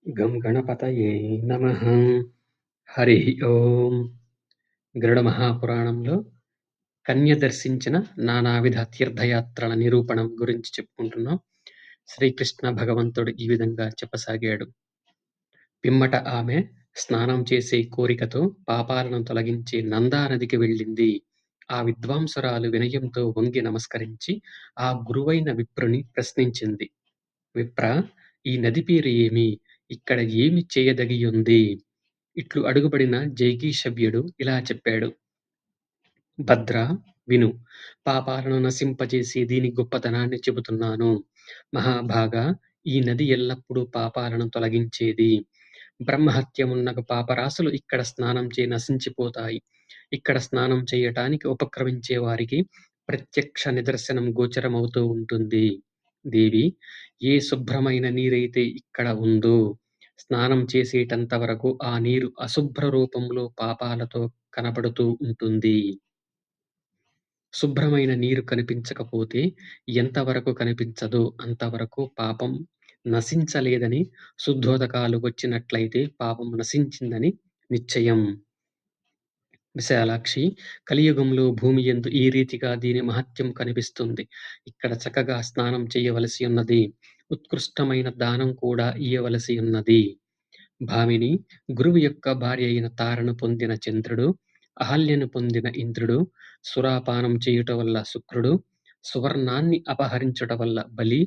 గం గణపతయే నమః. హరి ఓం. గరుడ మహాపురాణంలో కన్య దర్శించిన నానావిధ తీర్థయాత్రల నిరూపణం గురించి చెప్పుకుంటున్నాం. శ్రీకృష్ణ భగవంతుడు ఈ విధంగా చెప్పసాగాడు. పిమ్మట ఆమె స్నానం చేసే కోరికతో పాపాలను తొలగించే నందా నదికి వెళ్ళింది. ఆ విద్వాంసురాలు వినయంతో వంగి నమస్కరించి ఆ గురువైన విప్రుని ప్రశ్నించింది. విప్రా, ఈ నది పేరు ఏమి? ఇక్కడ ఏమి చేయదగియుంది? ఇట్లు అడుగుబడిన జైగీషవ్యుడు ఇలా చెప్పాడు. భద్రా, విను. పాపాలను నశింపజేసి దీని గొప్పతనాన్ని చెబుతున్నాను. మహాభాగా, ఈ నది ఎల్లప్పుడూ పాపాలను తొలగించేది. బ్రహ్మహత్యమున్నగు పాపరాశులు ఇక్కడ స్నానం చే నశించిపోతాయి. ఇక్కడ స్నానం చేయటానికి ఉపక్రమించే వారికి ప్రత్యక్ష నిదర్శనం గోచరమవుతూ ఉంటుంది. దేవి, ఏ శుభ్రమైన నీరైతే ఇక్కడ ఉందో, స్నానం చేసేటంత వరకు ఆ నీరు అశుభ్ర రూపంలో పాపాలతో కనపడుతూ ఉంటుంది. శుభ్రమైన నీరు కనిపించకపోతే ఎంతవరకు కనిపించదో అంతవరకు పాపం నశించలేదని, శుద్ధోదకాలు వచ్చినట్లయితే పాపం నశించిందని నిశ్చయం. విశాలాక్షి, కలియుగంలో భూమి యందు ఈ రీతిగా దీని మహత్యం కనిపిస్తుంది. ఇక్కడ చక్కగా స్నానం చేయవలసి ఉన్నది. ఉత్కృష్టమైన దానం కూడా ఇయ్యవలసి ఉన్నది. భామిని, గురువు యొక్క భార్య అయిన తారను పొందిన చంద్రుడు, అహల్యను పొందిన ఇంద్రుడు, సురాపానం చేయుట వల్ల శుక్రుడు, సువర్ణాన్ని అపహరించుట వల్ల బలి,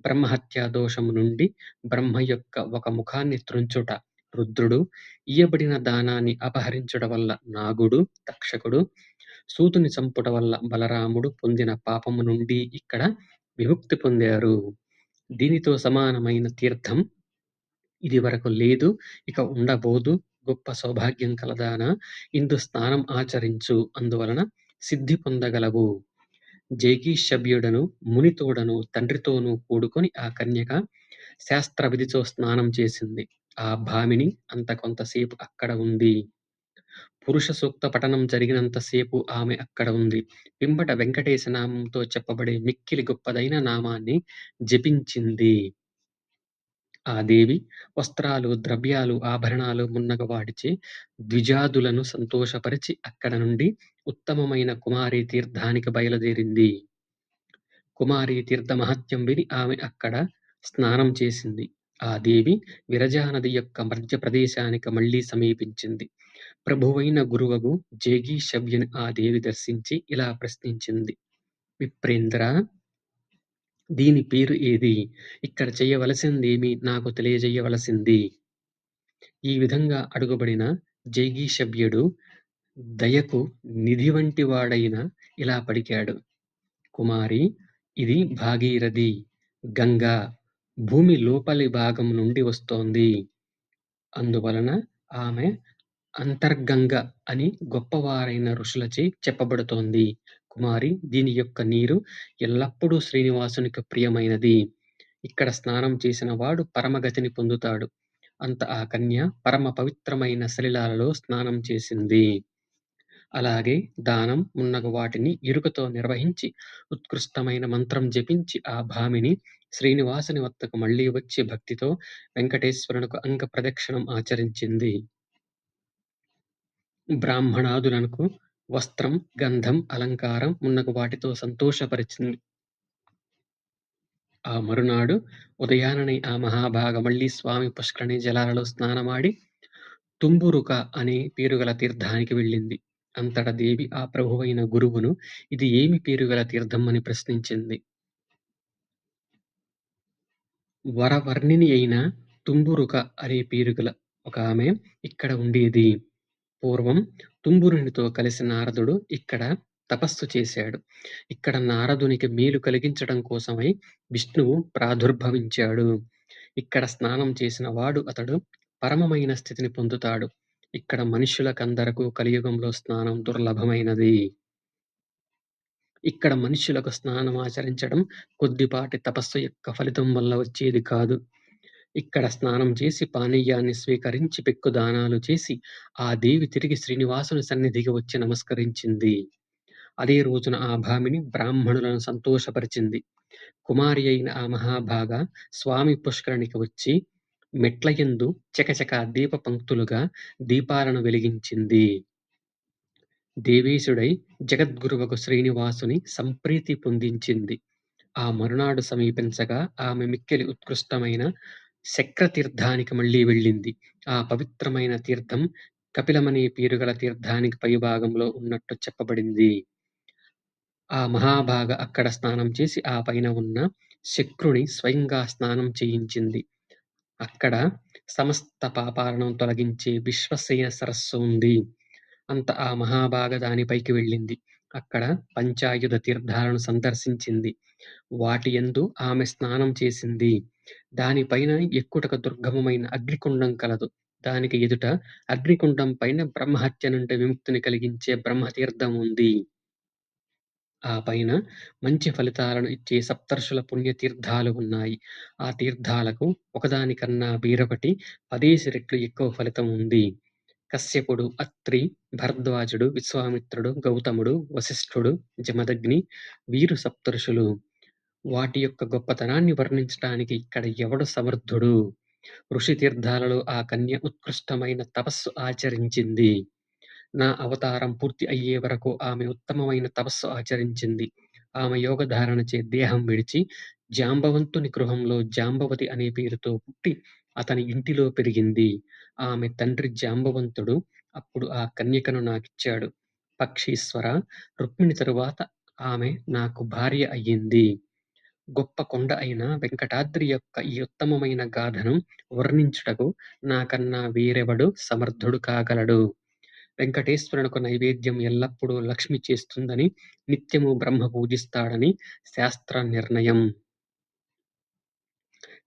బ్రహ్మహత్యా దోషము నుండి బ్రహ్మ యొక్క ఒక ముఖాన్ని త్రుంచుట రుద్రుడు, ఇయ్యబడిన దానాన్ని అపహరించుట వల్ల నాగుడు తక్షకుడు, సూతుని చంపుట వల్ల బలరాముడు పొందిన పాపము నుండి ఇక్కడ విముక్తి పొందారు. దీనితో సమానమైన తీర్థం ఇది వరకు లేదు, ఇక ఉండబోదు. గొప్ప సౌభాగ్యం కలదానా, ఇందు స్నానం ఆచరించు, అందువలన సిద్ధి పొందగలవు. జైగీషవ్యుడను మునితోడను తండ్రితోనూ కూడుకొని ఆ కన్యక శాస్త్ర విధితో స్నానం చేసింది. ఆ భామిని అంత కొంతసేపు అక్కడ ఉంది. పురుష సూక్త పఠనం జరిగినంతసేపు ఆమె అక్కడ ఉంది. పిమ్మట వెంకటేశ నామంతో చెప్పబడే మిక్కిలి గొప్పదైన నామాన్ని జపించింది. ఆ దేవి వస్త్రాలు, ద్రవ్యాలు, ఆభరణాలు మున్నగు వాటిచే ద్విజాదులను సంతోషపరిచి అక్కడ నుండి ఉత్తమమైన కుమారీ తీర్థానికి బయలుదేరింది. కుమారీ తీర్థ మహత్యం విని ఆమె అక్కడ స్నానం చేసింది. ఆ దేవి విరజానది యొక్క మధ్య ప్రదేశానికి మళ్ళీ సమీపించింది. ప్రభువైన గురువగు జైగీషవ్యుని ఆ దేవి దర్శించి ఇలా ప్రశ్నించింది. విప్రేంద్ర, దీని పేరు ఏది? ఇక్కడ చేయవలసిందేమి నాకు తెలియజేయవలసింది. ఈ విధంగా అడుగుబడిన జైగీషవ్యుడు దయకు నిధి వంటి వాడైన ఇలా పలికాడు. కుమారి, ఇది భాగీరథి, గంగా భూమి లోపలి భాగం నుండి వస్తోంది. అందువలన ఆమె అంతర్గంగ అని గొప్పవారైన ఋషులచే చెప్పబడుతోంది. కుమారి, దీని యొక్క నీరు ఎల్లప్పుడూ శ్రీనివాసునికి ప్రియమైనది. ఇక్కడ స్నానం చేసిన వాడు పరమగతిని పొందుతాడు. అంత ఆ కన్య పరమ పవిత్రమైన సలిలాలలో స్నానం చేసింది. అలాగే దానం మున్నగు వాటిని ఎరుకతో నిర్వహించి ఉత్కృష్టమైన మంత్రం జపించి ఆ భామిని శ్రీనివాసుని వద్దకు మళ్ళీ వచ్చి భక్తితో వెంకటేశ్వరునకు అంగ ప్రదక్షిణం ఆచరించింది. బ్రాహ్మణాదులకు వస్త్రం, గంధం, అలంకారం మున్నగు వాటితో సంతోషపరిచింది. ఆ మరునాడు ఉదయాననే ఆ మహాభాగ మళ్ళీ స్వామి పుష్కరిణి జలాలలో స్నానమాడి తుంబురుక అనే పేరుగల తీర్థానికి వెళ్ళింది. అంతట దేవి ఆ ప్రభువైన గురువును ఇది ఏమి పేరుగల తీర్థం అని ప్రశ్నించింది. వరవర్ణిని అయిన తుంబురుక అనే పేరుగల ఒక ఆమె ఇక్కడ ఉండేది. పూర్వం తుంబురునితో కలిసి నారదుడు ఇక్కడ తపస్సు చేశాడు. ఇక్కడ నారదునికి మేలు కలిగించడం కోసమై విష్ణువు ప్రాదుర్భవించాడు. ఇక్కడ స్నానం చేసిన వాడు అతడు పరమమైన స్థితిని పొందుతాడు. ఇక్కడ మనుష్యులకందరకు కలియుగంలో స్నానం దుర్లభమైనది. ఇక్కడ మనుష్యులకు స్నానం ఆచరించడం కొద్దిపాటి తపస్సు యొక్క ఫలితం వల్ల వచ్చేది కాదు. ఇక్కడ స్నానం చేసి పానీయాన్ని స్వీకరించి పెక్కు దానాలు చేసి ఆ దేవి తిరిగి శ్రీనివాసుని సన్నిధికి వచ్చి నమస్కరించింది. అదే రోజున ఆ భామిని బ్రాహ్మణులను సంతోషపరిచింది. కుమారి అయిన ఆ మహాభాగ స్వామి పుష్కరిణికి వచ్చి మెట్లయందు చకచకా దీపపంక్తులుగా దీపాలను వెలిగించింది. దేవేశుడై జగద్గురువగు శ్రీనివాసుని సంప్రీతి పొందించింది. ఆ మరునాడు సమీపించగా ఆమె మిక్కిలి ఉత్కృష్టమైన శక్రతీర్థానికి మళ్ళీ వెళ్ళింది. ఆ పవిత్రమైన తీర్థం కపిలమనే పేరుగల తీర్థానికి పైభాగంలో ఉన్నట్టు చెప్పబడింది. ఆ మహాభాగ అక్కడ స్నానం చేసి ఆ పైన ఉన్న శక్రుని స్వయంగా స్నానం చేయించింది. అక్కడ సమస్త పాపాలను తొలగించే విశ్వసేన సరస్సు ఉంది. అంత ఆ మహాభాగ దానిపైకి వెళ్ళింది. అక్కడ పంచాయుధ తీర్థాలను సందర్శించింది. వాటి యందు ఆమె స్నానం చేసింది. దానిపైన ఎక్కుటకు దుర్గమమైన అగ్నికుండం కలదు. దానికి ఎదుట అగ్నికుండం పైన బ్రహ్మహత్య నుండి విముక్తిని కలిగించే బ్రహ్మతీర్థం ఉంది. ఆ పైన మంచి ఫలితాలను ఇచ్చే సప్తర్షుల పుణ్యతీర్థాలు ఉన్నాయి. ఆ తీర్థాలకు ఒకదానికన్నా వేరొకటి 10 రెట్లు ఎక్కువ ఫలితం ఉంది. కశ్యపుడు, అత్రి, భరద్వాజుడు, విశ్వామిత్రుడు, గౌతముడు, వశిష్ఠుడు, జమదగ్ని వీరు సప్తఋషులు. వాటి యొక్క గొప్పతనాన్ని వర్ణించటానికి ఇక్కడ ఎవడు సమర్థుడు? ఋషి తీర్థాలలో ఆ కన్య ఉత్కృష్టమైన తపస్సు ఆచరించింది. నా అవతారం పూర్తి అయ్యే వరకు ఆమె ఉత్తమమైన తపస్సు ఆచరించింది. ఆమె యోగధారణచే దేహం విడిచి జాంబవంతుని గృహంలో జాంబవతి అనే పేరుతో పుట్టి అతని ఇంటిలో పెరిగింది. ఆమె తండ్రి జాంబవంతుడు అప్పుడు ఆ కన్యకను నాకిచ్చాడు. పక్షీశ్వర, రుక్మిణి తరువాత ఆమె నాకు భార్య అయ్యింది. గొప్ప కొండ అయిన వెంకటాద్రి యొక్క ఈ ఉత్తమమైన గాథను వర్ణించుటకు నాకన్నా వేరెవడు సమర్థుడు కాగలడు. వెంకటేశ్వరునకు నైవేద్యం ఎల్లప్పుడూ లక్ష్మి చేస్తుందని, నిత్యము బ్రహ్మ పూజిస్తాడని శాస్త్ర నిర్ణయం.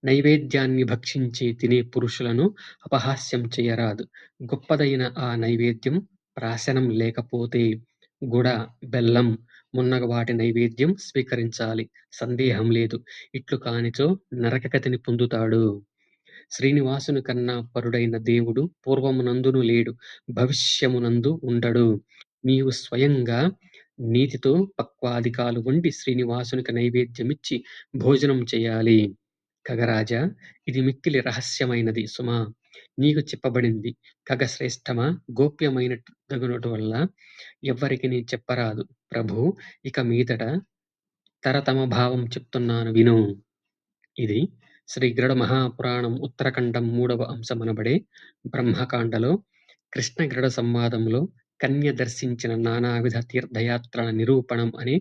నైవేద్యాన్ని భక్షించి తినే పురుషులను అపహాస్యం చేయరాదు. గొప్పదైన ఆ నైవేద్యం ప్రాశనం లేకపోతే గుడ, బెల్లం మున్నగు వాటి నైవేద్యం స్వీకరించాలి. సందేహం లేదు. ఇట్లు కానిచో నరకగతిని పొందుతాడు. శ్రీనివాసుని కన్నా పరుడైన దేవుడు పూర్వమునందును లేడు, భవిష్యమునందు ఉండడు. నీవు స్వయంగా నీతితో పక్వాదికాలు వండి శ్రీనివాసునికి నైవేద్యమిచ్చి భోజనం చేయాలి. ఖగరాజా, ఇది మిక్కిలి రహస్యమైనది సుమా! నీకు చెప్పబడింది. ఖగశ్రేష్ఠమా, గోప్యమైనదగుట వల్ల ఎవ్వరికినీ చెప్పరాదు. ప్రభూ, ఇక మీదట తరతమ భావం చెప్తున్నాను విను. ఇది శ్రీ గరుడ మహాపురాణం ఉత్తరఖండం 3వ అంశమనబడే బ్రహ్మకాండలో కృష్ణ గరుడ సంవాదంలో కన్య దర్శించిన నానావిధ తీర్థయాత్రల నిరూపణం అనే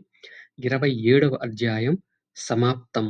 27వ అధ్యాయం సమాప్తం.